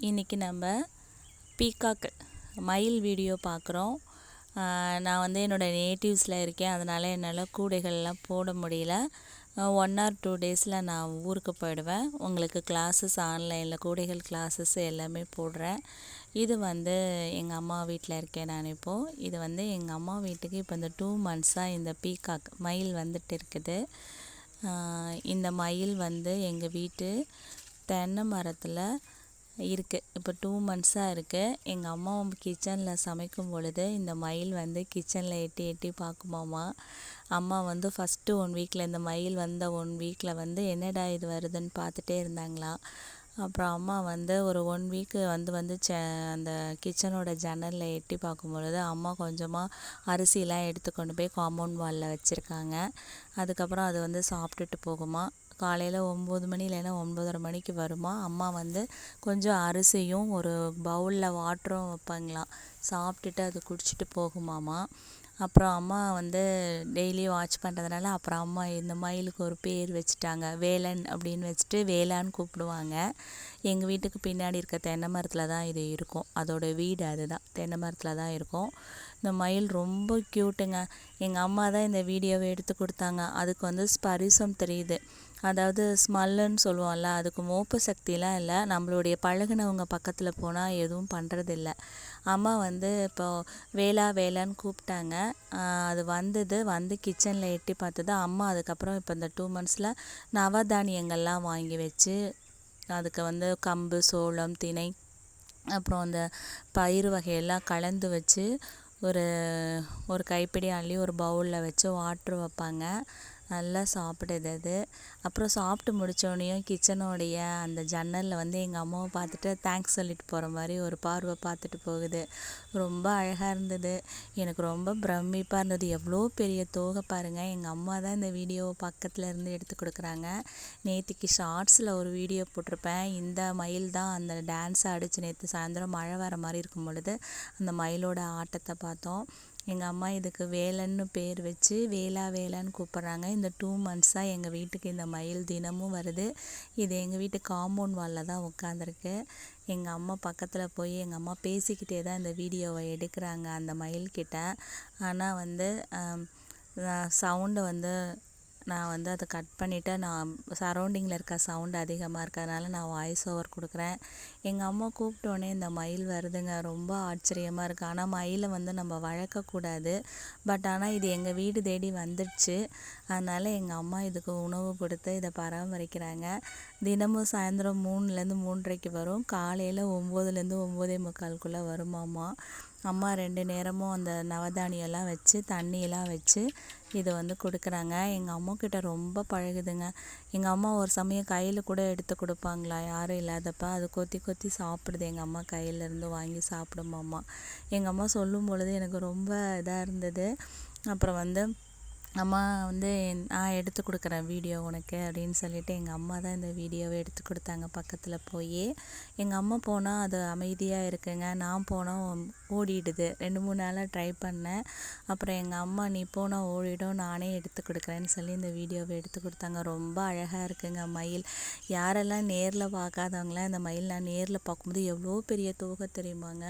இன்றைக்கி நம்ம பீகாக் மயில் வீடியோ பார்க்குறோம். நான் வந்து என்னோடய நேட்டிவ்ஸில் இருக்கேன், அதனால் என்னால் கூடைகள்லாம் போட முடியல. 1 or 2 டேஸில் நான் ஊருக்கு போயிடுவேன். உங்களுக்கு கிளாஸஸ் ஆன்லைனில் கூடைகள் கிளாஸஸ் எல்லாமே போடுறேன். இது வந்து எங்கள் அம்மா வீட்டில் இருக்கேன் நான் இப்போது. இது வந்து எங்கள் அம்மா வீட்டுக்கு இப்போ இந்த 2 months-ஆக இந்த பீகாக் மயில் வந்துட்டு இருக்குது. இந்த மயில் வந்து எங்கள் வீட்டு தென்னை மரத்தில் இருக்குது. இப்போ 2 months-ஆக இருக்குது. எங்கள் அம்மா கிச்சனில் சமைக்கும் பொழுது இந்த மயில் வந்து கிச்சனில் எட்டி எட்டி பார்க்குமாமா. அம்மா வந்து ஃபஸ்ட்டு 1 வீக்கில் இந்த மயில் வந்த 1 வீக்கில் வந்து என்னடா இது வருதுன்னு பார்த்துட்டே இருந்தாங்களாம். அப்புறம் அம்மா வந்து ஒரு 1 வீக்கு வந்து அந்த கிச்சனோட ஜன்னலில் எட்டி பார்க்கும் பொழுது அம்மா கொஞ்சமாக அரிசிலாம் எடுத்து கொண்டு போய் காம்பவுண்ட் வாலில் வச்சுருக்காங்க. அதுக்கப்புறம் அது வந்து சாப்பிட்டுட்டு போகுமா. காலையில் 9 மணி இல்லைன்னா 9:30 மணிக்கு வருமா. அம்மா வந்து கொஞ்சம் அரிசியும் ஒரு பவுலில் வாட்டரும் வைப்பாங்களாம். சாப்பிட்டுட்டு அது குடிச்சிட்டு போகுமாமா. அப்புறம் அம்மா வந்து டெய்லி வாட்ச் பண்ணுறதுனால அப்புறம் அம்மா இந்த மயிலுக்கு ஒரு பேர் வச்சுட்டாங்க. வேலன் அப்படின்னு வச்சுட்டு வேலான்னு கூப்பிடுவாங்க. எங்கள் வீட்டுக்கு பின்னாடி இருக்க தென்னை மரத்தில் தான் இது இருக்கும். அதோட வீடு அதுதான், தென்னை மரத்தில் தான் இருக்கும். இந்த மயில் ரொம்ப க்யூட்டுங்க. எங்கள் அம்மா தான் இந்த வீடியோவை எடுத்து கொடுத்தாங்க. அதுக்கு வந்து ஸ்பரிசம் தெரியுது, அதாவது ஸ்மெல்லுன்னு சொல்லுவோம்ல, அதுக்கு மோப்ப சக்திலாம் இல்லை. நம்மளுடைய பழகுனவங்க பக்கத்தில் போனால் எதுவும் பண்ணுறதில்ல. அம்மா வந்து இப்போ வேலான்னு கூப்பிட்டாங்க. அது வந்து கிச்சனில் எட்டி பார்த்தது. அம்மா அதுக்கப்புறம் இப்போ இந்த 2 months-ல் நவதானியங்கள்லாம் வாங்கி வச்சு அதுக்கு வந்து கம்பு, சோளம், திணை, அப்புறம் அந்த பயிறு வகையெல்லாம் கலந்து வச்சு ஒரு கைப்பிடி அள்ளி ஒரு பவுலில் வச்சு வாட்ரு வைப்பாங்க. நல்லா சாப்பிடுது அது. அப்புறம் சாப்பிட்டு முடித்தோடனையும் கிச்சனோடைய அந்த ஜன்னலில் வந்து எங்கள் அம்மாவை பார்த்துட்டு தேங்க்ஸ் சொல்லிட்டு போகிற மாதிரி ஒரு பார்வை பார்த்துட்டு போகுது. ரொம்ப அழகாக இருந்தது. எனக்கு ரொம்ப பிரமிப்பாக இருந்தது. எவ்வளோ பெரிய தோகை பாருங்கள். எங்கள் அம்மா தான் இந்த வீடியோவை பக்கத்தில் இருந்து எடுத்து கொடுக்குறாங்க. நேற்றுக்கு ஷார்ட்ஸில் ஒரு வீடியோ போட்டிருப்பேன். இந்த மயில் தான் அந்த டான்ஸை அடித்து நேற்று சாயந்தரம் மழை வர மாதிரி இருக்கும் பொழுது அந்த மயிலோட ஆட்டத்தை பார்த்தோம். எங்கள் அம்மா இதுக்கு வேலன்னு பேர் வச்சு வேலான்னு கூப்பிட்றாங்க. இந்த 2 months-ஆக எங்கள் வீட்டுக்கு இந்த மயில் தினமும் வருது. இது எங்கள் வீட்டு காம்பவுண்ட் வாலில் தான் உட்காந்துருக்கு. எங்கள் அம்மா பக்கத்தில் போய் எங்கள் அம்மா பேசிக்கிட்டே தான் இந்த வீடியோவை எடுக்கிறாங்க அந்த மயில்கிட்ட. ஆனால் வந்து சவுண்டை வந்து நான் வந்து அதை கட் பண்ணிவிட்டு, நான் சரௌண்டிங்கில் இருக்க சவுண்டு அதிகமாக இருக்கிறதுனால நான் வாய்ஸ் ஓவர் கொடுக்குறேன். எங்கள் அம்மா கூப்பிட்டோன்னே இந்த மயில் வருதுங்க. ரொம்ப ஆச்சரியமாக இருக்குது. ஆனால் மயிலை வந்து நம்ம வளர்க்கக்கூடாது. பட் ஆனால் இது எங்கள் வீடு தேடி வந்துடுச்சு. அதனால் எங்கள் அம்மா இதுக்கு உணவு கொடுத்து இதை பராமரிக்கிறாங்க. தினமும் சாயந்தரம் 3லேருந்து 3:30க்கு வரும். காலையில் 9லேருந்து 9:45 வருமாமா. அம்மா 2 நேரமும் அந்த நவதானியெல்லாம் வச்சு தண்ணியெல்லாம் வச்சு இதை வந்து கொடுக்குறாங்க. எங்கள் அம்மாக்கிட்ட ரொம்ப பழகுதுங்க. எங்கள் அம்மா ஒரு சமயம் கையில் கூட எடுத்து கொடுப்பாங்களா யாரும் இல்லாதப்ப. அது கொத்தி கொத்தி சாப்பிடுது. எங்கள் அம்மா கையிலேருந்து வாங்கி சாப்பிடுமாம்மா. எங்கள் அம்மா சொல்லும் பொழுது எனக்கு ரொம்ப இதாக இருந்தது. அப்புறம் வந்து அம்மா வந்து நான் எடுத்து கொடுக்குறேன் வீடியோ உனக்கு அப்படின்னு சொல்லிட்டு எங்கள் அம்மா தான் இந்த வீடியோவை எடுத்து கொடுத்தாங்க பக்கத்தில் போய். எங்கள் அம்மா போனால் அது அமைதியாக இருக்குங்க. நான் போனால் ஓடிடுது. 2-3 நாளாக ட்ரை பண்ணேன். அப்புறம் எங்கள் அம்மா நீ போனால் ஓடிடும், நானே எடுத்து கொடுக்குறேன்னு சொல்லி இந்த வீடியோவை எடுத்து கொடுத்தாங்க. ரொம்ப அழகாக இருக்குங்க மயில். யாரெல்லாம் நேரில் பார்க்காதவங்களாம் இந்த மயில் நான் நேரில் பார்க்கும்போது எவ்வளோ பெரிய தோகை தெரியுமாங்க.